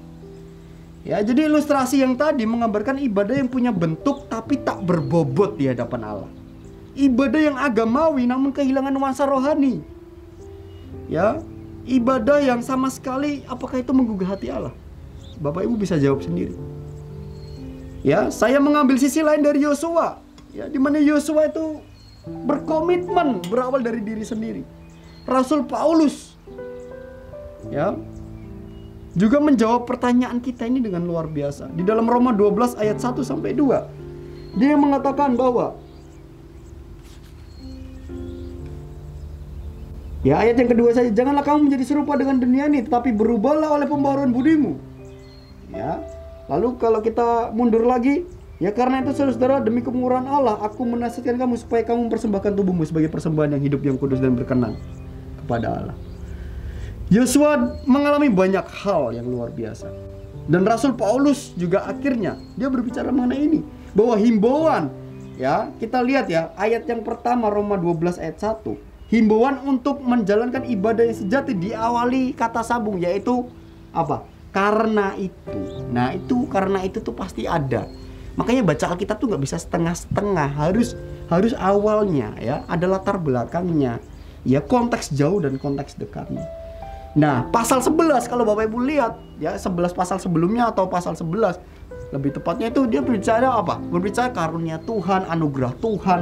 Ya, jadi ilustrasi yang tadi menggambarkan ibadah yang punya bentuk tapi tak berbobot di hadapan Allah. Ibadah yang agamawi namun kehilangan nuansa rohani. Ya, ibadah yang sama sekali apakah itu menggugah hati Allah? Bapak Ibu bisa jawab sendiri. Ya, saya mengambil sisi lain dari Yosua. Ya, di mana Yosua itu berkomitmen berawal dari diri sendiri. Rasul Paulus ya juga menjawab pertanyaan kita ini dengan luar biasa. Di dalam Roma 12 ayat 1 sampai 2. Dia mengatakan bahwa ya, ayat yang kedua saja, janganlah kamu menjadi serupa dengan dunia ini, tetapi berubahlah oleh pembaharuan budimu. Ya. Lalu kalau kita mundur lagi, ya karena itu saudara-saudara, demi kemurahan Allah, aku menasihatkan kamu supaya kamu mempersembahkan tubuhmu sebagai persembahan yang hidup, yang kudus dan berkenan kepada Allah. Yosua mengalami banyak hal yang luar biasa. Dan Rasul Paulus juga akhirnya dia berbicara mengenai ini, bahwa himbauan, ya, kita lihat ya, ayat yang pertama Roma 12 ayat 1. Himbauan untuk menjalankan ibadah yang sejati diawali kata sambung, yaitu apa? Karena itu. Nah, itu karena itu tuh pasti ada. Makanya baca Alkitab tuh nggak bisa setengah-setengah, harus awalnya ya, ada latar belakangnya, ya, konteks jauh dan konteks dekatnya. Nah, pasal 11 kalau Bapak Ibu lihat ya, 11 pasal sebelumnya atau pasal 11 lebih tepatnya itu dia berbicara apa? Berbicara karunia Tuhan, anugerah Tuhan.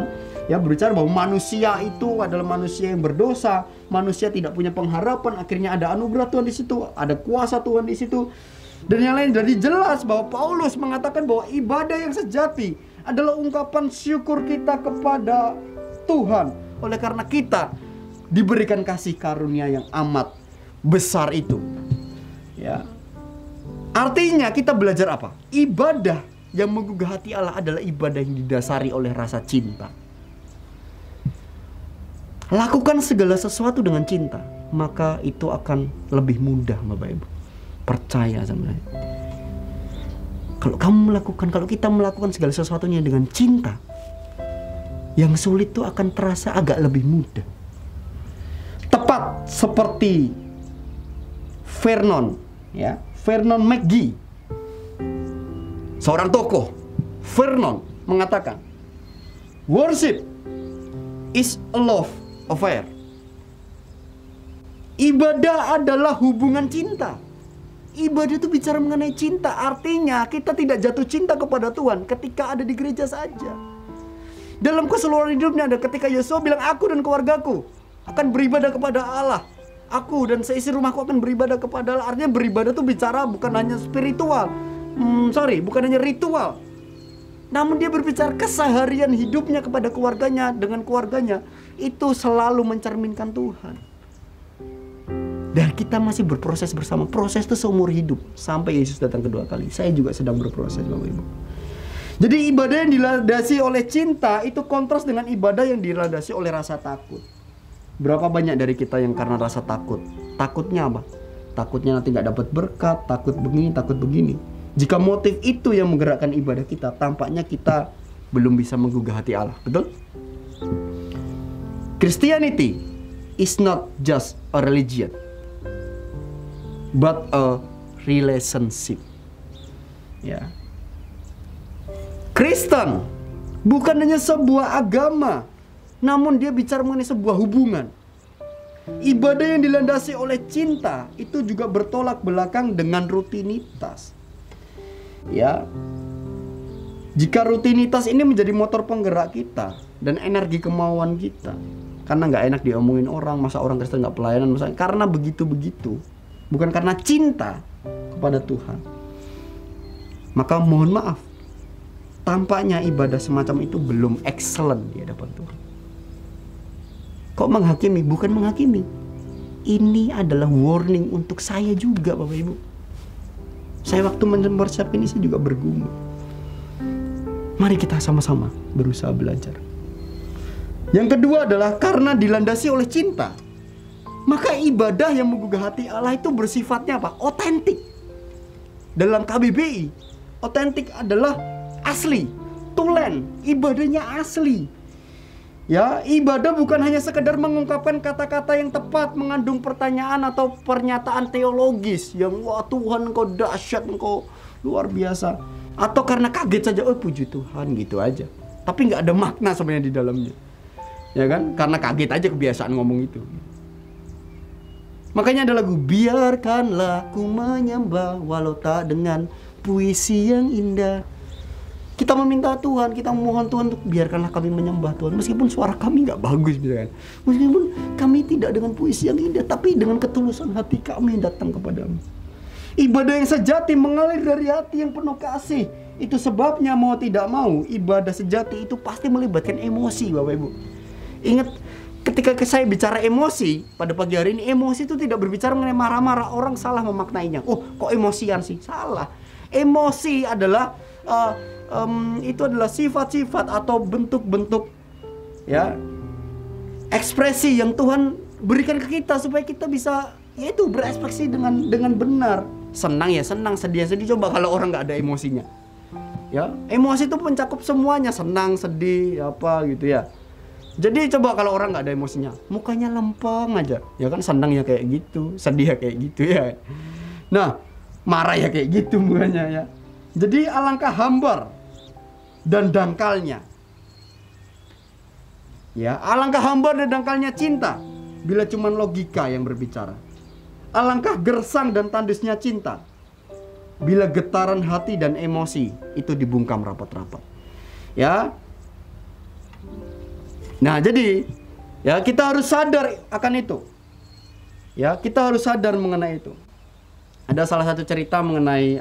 Ya, berbicara bahwa manusia itu adalah manusia yang berdosa, manusia tidak punya pengharapan, akhirnya ada anugerah Tuhan di situ, ada kuasa Tuhan di situ. Dan yang lain, jadi jelas bahwa Paulus mengatakan bahwa ibadah yang sejati adalah ungkapan syukur kita kepada Tuhan. Oleh karena kita diberikan kasih karunia yang amat besar itu. Ya. Artinya kita belajar apa? Ibadah yang menggugah hati Allah adalah ibadah yang didasari oleh rasa cinta. Lakukan segala sesuatu dengan cinta, maka itu akan lebih mudah, Bapak Ibu. Percaya sama saya. Kalau kita melakukan segala sesuatunya dengan cinta, yang sulit itu akan terasa agak lebih mudah. Tepat seperti Vernon McGee, seorang tokoh. Vernon mengatakan, worship is a love affair. Ibadah adalah hubungan cinta. Ibadah itu bicara mengenai cinta. Artinya kita tidak jatuh cinta kepada Tuhan ketika ada di gereja saja. Dalam keseluruhan hidupnya ada ketika Yosua bilang, aku dan keluargaku akan beribadah kepada Allah. Aku dan seisi rumahku akan beribadah kepada Allah. Artinya beribadah itu bicara bukan hanya spiritual. Bukan hanya ritual. Namun dia berbicara keseharian hidupnya kepada keluarganya. Dengan keluarganya itu selalu mencerminkan Tuhan. Dan kita masih berproses bersama. Proses itu seumur hidup sampai Yesus datang kedua kali. Saya juga sedang berproses, Bapak Ibu. Jadi ibadah yang dilandasi oleh cinta itu kontras dengan ibadah yang dilandasi oleh rasa takut. Berapa banyak dari kita yang karena rasa takut? Takutnya apa? Takutnya nanti gak dapat berkat, takut begini, takut begini. Jika motif itu yang menggerakkan ibadah kita, tampaknya kita belum bisa menggugah hati Allah. Betul? Christianity is not just a religion, but a relationship. Ya. Kristen bukan hanya sebuah agama, namun dia bicara mengenai sebuah hubungan. Ibadah yang dilandasi oleh cinta itu juga bertolak belakang dengan rutinitas. Ya, jika rutinitas ini menjadi motor penggerak kita dan energi kemauan kita, karena nggak enak diomongin orang, masa orang Kristen nggak pelayanan, misalnya, karena begitu-begitu, bukan karena cinta kepada Tuhan, maka mohon maaf, tampaknya ibadah semacam itu belum excellent di hadapan Tuhan. Kok menghakimi? Bukan menghakimi. Ini adalah warning untuk saya juga, Bapak Ibu. Saya waktu mempersiapkan ini saya juga bergumul. Mari kita sama-sama berusaha belajar. Yang kedua adalah karena dilandasi oleh cinta, maka ibadah yang menggugah hati Allah itu bersifatnya apa? Otentik. Dalam KBBI, otentik adalah asli, tulen, ibadahnya asli. Ya, ibadah bukan hanya sekedar mengungkapkan kata-kata yang tepat, mengandung pertanyaan atau pernyataan teologis yang wah Tuhan engkau dahsyat, engkau luar biasa, atau karena kaget saja, oh puji Tuhan gitu aja. Tapi nggak ada makna sebenarnya di dalamnya. Ya kan? Karena kaget aja kebiasaan ngomong itu. Makanya ada lagu, biarkanlah ku menyembah walau tak dengan puisi yang indah. Kita meminta Tuhan, kita memohon Tuhan untuk biarkanlah kami menyembah Tuhan. Meskipun suara kami nggak bagus misalkan. Meskipun kami tidak dengan puisi yang indah, tapi dengan ketulusan hati kami datang kepadamu. Ibadah yang sejati mengalir dari hati yang penuh kasih. Itu sebabnya mau tidak mau, ibadah sejati itu pasti melibatkan emosi, Bapak Ibu. Ingat, ketika saya bicara emosi, pada pagi hari ini, emosi itu tidak berbicara mengenai marah-marah. Orang salah memaknainya. Oh, kok emosian sih? Salah. Emosi adalah itu adalah sifat-sifat atau bentuk-bentuk ya ekspresi yang Tuhan berikan ke kita supaya kita bisa yaitu berekspresi dengan benar. Senang ya senang, sedih ya sedih. Coba kalau orang nggak ada emosinya, ya emosi itu mencakup semuanya, senang, sedih, apa gitu ya. Jadi coba kalau orang nggak ada emosinya, mukanya lempeng aja, ya kan, senang ya kayak gitu, sedih ya kayak gitu ya. Nah, marah ya kayak gitu mukanya ya. Jadi alangkah hambar dan dangkalnya. Ya, alangkah hambar dan dangkalnya cinta bila cuma logika yang berbicara. Alangkah gersang dan tandusnya cinta bila getaran hati dan emosi itu dibungkam rapat-rapat. Ya. Nah, jadi ya kita harus sadar akan itu. Ya, kita harus sadar mengenai itu. Ada salah satu cerita mengenai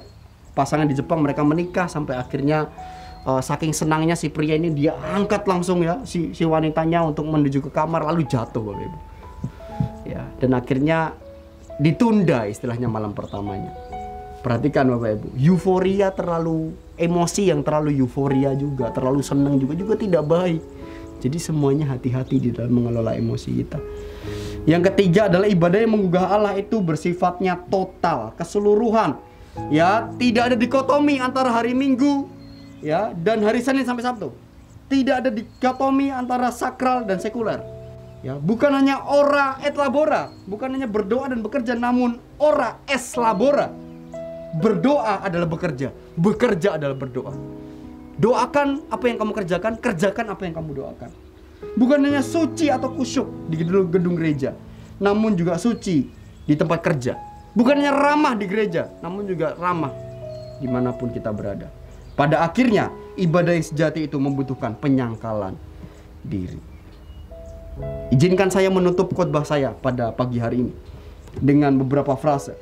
pasangan di Jepang, mereka menikah sampai akhirnya saking senangnya si pria ini, dia angkat langsung ya si wanitanya untuk menuju ke kamar, lalu jatuh, Bapak Ibu. Ya, dan akhirnya ditunda istilahnya malam pertamanya. Perhatikan Bapak Ibu, euforia terlalu, emosi yang terlalu euforia juga, terlalu senang juga tidak baik. Jadi semuanya hati-hati di dalam mengelola emosi kita. Yang ketiga adalah ibadah yang menggugah Allah itu bersifatnya total, keseluruhan. Ya, tidak ada dikotomi antara hari Minggu ya dan hari Senin sampai Sabtu. Tidak ada dikotomi antara sakral dan sekuler. Ya, bukan hanya ora et labora, bukan hanya berdoa dan bekerja, namun ora es labora. Berdoa adalah bekerja, bekerja adalah berdoa. Doakan apa yang kamu kerjakan, kerjakan apa yang kamu doakan. Bukan hanya suci atau kusyuk di gedung gereja, namun juga suci di tempat kerja. Bukan hanya ramah di gereja, namun juga ramah dimanapun kita berada. Pada akhirnya, ibadah yang sejati itu membutuhkan penyangkalan diri. Izinkan saya menutup khotbah saya pada pagi hari ini dengan beberapa frase.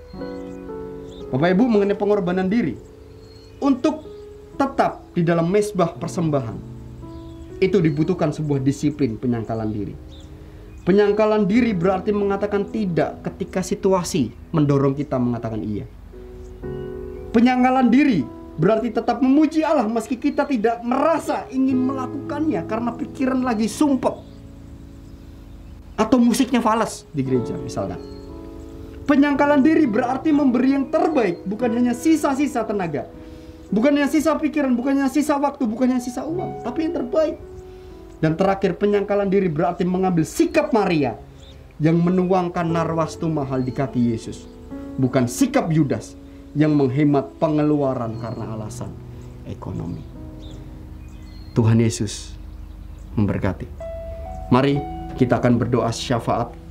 Bapak Ibu, mengenai pengorbanan diri untuk tetap di dalam mezbah persembahan, itu dibutuhkan sebuah disiplin penyangkalan diri. Penyangkalan diri berarti mengatakan tidak ketika situasi mendorong kita mengatakan iya. Penyangkalan diri berarti tetap memuji Allah meski kita tidak merasa ingin melakukannya karena pikiran lagi sumpek atau musiknya fals di gereja misalnya. Penyangkalan diri berarti memberi yang terbaik, bukan hanya sisa-sisa tenaga, bukan hanya sisa pikiran, bukan hanya sisa waktu, bukan hanya sisa uang, tapi yang terbaik. Dan terakhir, penyangkalan diri berarti mengambil sikap Maria yang menuangkan narwastu mahal di kaki Yesus, bukan sikap Yudas yang menghemat pengeluaran karena alasan ekonomi. Tuhan Yesus memberkati. Mari kita akan berdoa syafaat.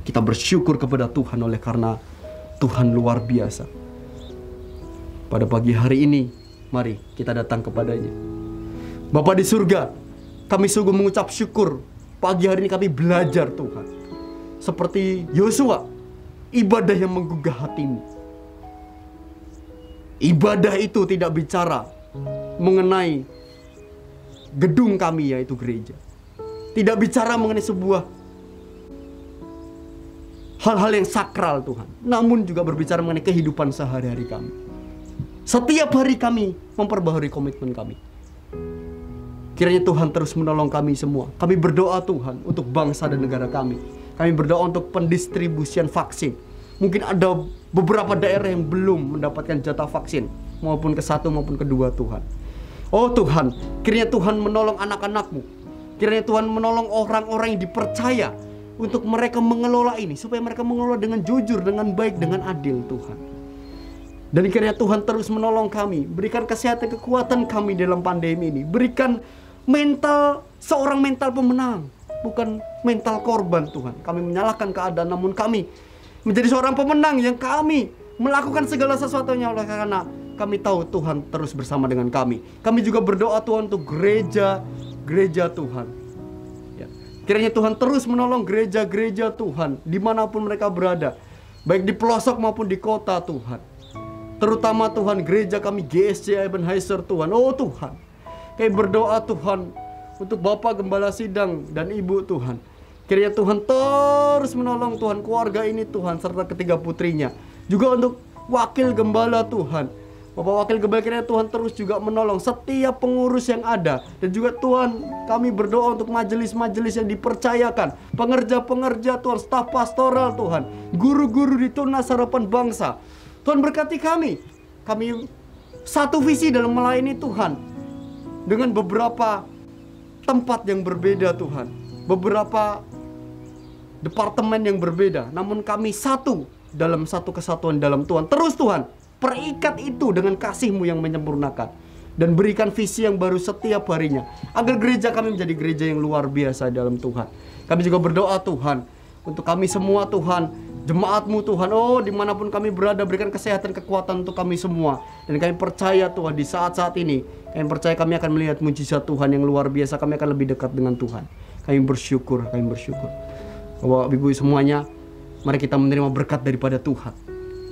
Kita bersyukur kepada Tuhan oleh karena Tuhan luar biasa. Pada pagi hari ini, mari kita datang kepadanya. Bapa di surga, kami sungguh mengucap syukur. Pagi hari ini kami belajar Tuhan. Seperti Yosua, ibadah yang menggugah hatimu. Ibadah itu tidak bicara mengenai gedung kami, yaitu gereja. Tidak bicara mengenai sebuah hal-hal yang sakral Tuhan, namun juga berbicara mengenai kehidupan sehari-hari kami. Setiap hari kami memperbaharui komitmen kami. Kiranya Tuhan terus menolong kami semua. Kami berdoa Tuhan untuk bangsa dan negara kami. Kami berdoa untuk pendistribusian vaksin. Mungkin ada beberapa daerah yang belum mendapatkan jatah vaksin, maupun ke-1 maupun ke-2 Tuhan. Oh Tuhan, kiranya Tuhan menolong anak-anak-Mu. Kiranya Tuhan menolong orang-orang yang dipercaya untuk mereka mengelola ini, supaya mereka mengelola dengan jujur, dengan baik, dengan adil Tuhan. Dan kiranya Tuhan terus menolong kami, berikan kesehatan, kekuatan kami dalam pandemi ini. Berikan seorang mental pemenang, bukan mental korban Tuhan. Kami menyalahkan keadaan, namun kami menjadi seorang pemenang yang kami melakukan segala sesuatunya oleh karena kami tahu Tuhan terus bersama dengan kami. Kami juga berdoa Tuhan untuk gereja Tuhan. Kiranya Tuhan terus menolong gereja-gereja Tuhan dimanapun mereka berada, baik di pelosok maupun di kota Tuhan. Terutama Tuhan gereja kami GSC Ebenezer Tuhan. Oh Tuhan, kami berdoa Tuhan untuk Bapak Gembala Sidang dan Ibu Tuhan. Kiranya Tuhan terus menolong Tuhan keluarga ini Tuhan, serta ketiga putrinya. Juga untuk Wakil Gembala Tuhan, Bapak Wakil Gembala, kiranya Tuhan terus juga menolong setiap pengurus yang ada. Dan juga Tuhan, kami berdoa untuk majelis-majelis yang dipercayakan, pengerja-pengerja Tuhan, staf pastoral Tuhan, guru-guru di Tunas Harapan Bangsa. Tuhan berkati kami. Kami satu visi dalam melayani Tuhan, dengan beberapa tempat yang berbeda Tuhan, beberapa departemen yang berbeda, namun kami satu dalam satu kesatuan dalam Tuhan. Terus Tuhan, perikat itu dengan kasih-Mu yang menyempurnakan. Dan berikan visi yang baru setiap harinya, agar gereja kami menjadi gereja yang luar biasa dalam Tuhan. Kami juga berdoa Tuhan untuk kami semua Tuhan, jemaat-Mu Tuhan. Oh, dimanapun kami berada, berikan kesehatan, kekuatan untuk kami semua. Dan kami percaya Tuhan, di saat-saat ini kami percaya kami akan melihat mujizat Tuhan yang luar biasa. Kami akan lebih dekat dengan Tuhan. Kami bersyukur. Bapak Ibu semuanya, mari kita menerima berkat daripada Tuhan.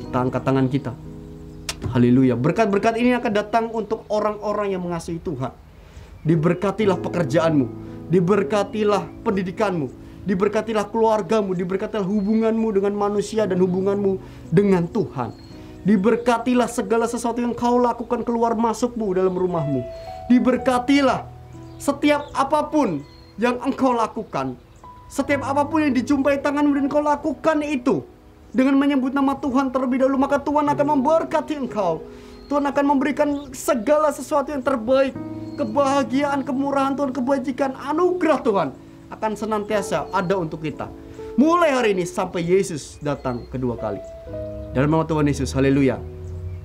Kita angkat tangan kita. Haleluya. Berkat-berkat ini akan datang untuk orang-orang yang mengasihi Tuhan. Diberkatilah pekerjaanmu, diberkatilah pendidikanmu, diberkatilah keluargamu, diberkatilah hubunganmu dengan manusia dan hubunganmu dengan Tuhan. Diberkatilah segala sesuatu yang kau lakukan keluar masukmu dalam rumahmu. Diberkatilah setiap apapun yang engkau lakukan. Setiap apapun yang dijumpai tanganmu dan kau lakukan itu dengan menyebut nama Tuhan terlebih dahulu, maka Tuhan akan memberkati engkau. Tuhan akan memberikan segala sesuatu yang terbaik. Kebahagiaan, kemurahan Tuhan, kebajikan, anugerah Tuhan akan senantiasa ada untuk kita. Mulai hari ini sampai Yesus datang kedua kali. Dalam nama Tuhan Yesus, haleluya.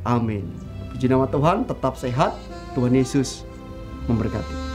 Amin. Puji nama Tuhan, tetap sehat. Tuhan Yesus memberkati.